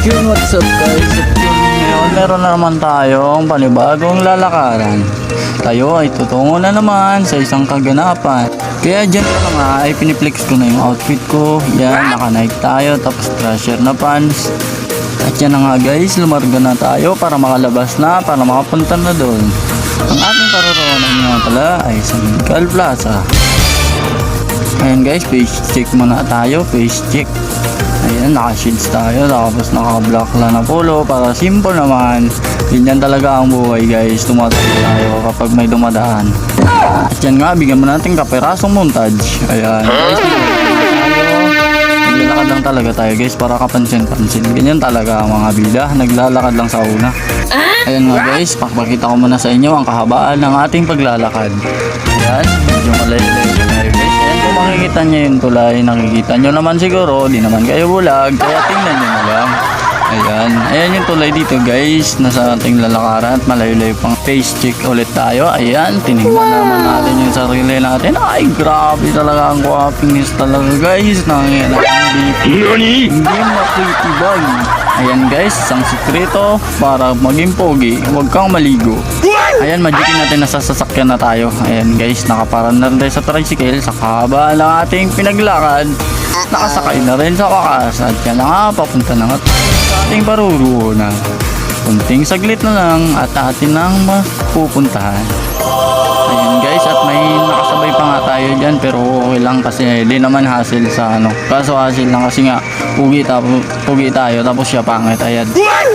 Yun, what's up guys? At yun, ngayon meron na naman tayong panibagong lalakaran. Tayo ay tutungo na naman sa isang kaganapan. Kaya dyan ko na nga ay piniplex ko na yung outfit ko. Yan, naka-Nike tayo, tapos Thrasher na pants. At yan na nga guys, lumarga na tayo para makalabas na, para makapunta na doon. Ang ating paroroonan nga pala ay sa Medical Plaza. Ayan guys, face check muna tayo, face check. Ayan, naka-shields tayo, tapos naka-black lang na polo para simple naman. Ganyan talaga ang buhay guys, tumatakbo tayo kapag may dumadaan. At yan nga, bigyan mo natin kaperasong montage. Ayan guys, naglalakad lang talaga tayo guys para kapansin-pansin. Ganyan talaga ang mga bida, naglalakad lang sa una. Ayan nga guys, pakipakita ko muna sa inyo ang kahabaan ng ating paglalakad. Ayan, medyo malayo-layo tayo guys. Ayan, kung makikita nyo yung tulay, nakikita nyo naman siguro, di naman kayo bulag, kaya tingnan nyo na lang. Ayan, ayan yung tulay dito guys, nasa ating lalakaran at malayo-layo pang face check ulit tayo. Ayan, tinignan naman natin yung sarili natin. Ay, grabe talaga ang guwapiness talaga guys. Hindi matitibay. Ayan guys, isang sikreto para maging pogi, huwag kang maligo. Ayan, magikin natin na sasakyan na tayo. Ayan guys, nakaparan na rin tayo sa tricycle sa kahaba ng ating pinaglakad. Nakasakay na rin sa wakas. At yan na nga, papunta na nga sa ating paruroonan. Kunting saglit na lang at atin nang mapupuntahan. Ayan guys, at may nakasabay pa nga tayo dyan, pero okay lang kasi hindi naman hassle sa ano. Kaso hassle lang kasi nga pugi tayo tapos siya pangit. Ayan,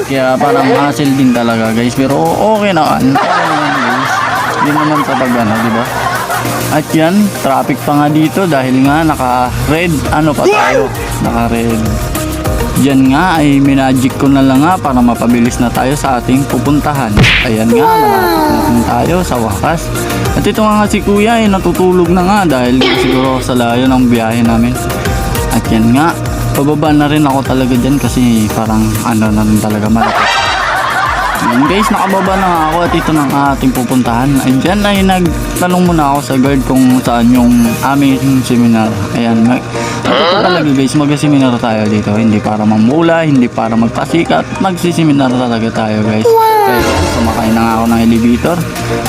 kaya parang hassle din talaga guys, pero okay naman. Hindi naman sa pag ano, diba? At yan, traffic pa nga dito dahil nga naka-red, ano pa tayo, naka-red. Diyan nga ay minagic ko na lang nga para mapabilis na tayo sa ating pupuntahan. Ayan nga, malapit na tayo sa wakas. At ito nga si kuya ay natutulog na nga dahil siguro sa layo ng biyahe namin. At yan nga, pababa na rin ako talaga dyan kasi parang ano na rin talaga malapit. Ayan guys, nakababa na nga ako at ito na ang ating pupuntahan. Ayan, dyan ay nagtanong muna ako sa guard kung saan yung aming seminar. Ayan, ito talaga guys, mag-seminar tayo dito. Hindi para mamula, hindi para magpasikat. Magsiseminar talaga tayo guys. Kaya sumakay na nga ako ng elevator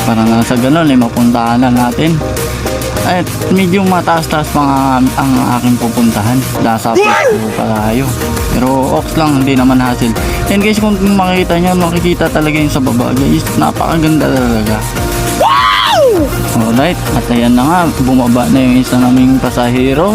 para nga sa ganun ay mapuntahan na natin. At medyo mataas-taas pa nga ang aking pupuntahan. Nasa Facebook pa tayo. Pero ox lang, hindi naman hassle. Yan guys, kung makikita nyo, makikita talaga yung sa baba guys. Napakaganda talaga. Alright, at ayan na nga, bumaba na yung isa naming pasahero.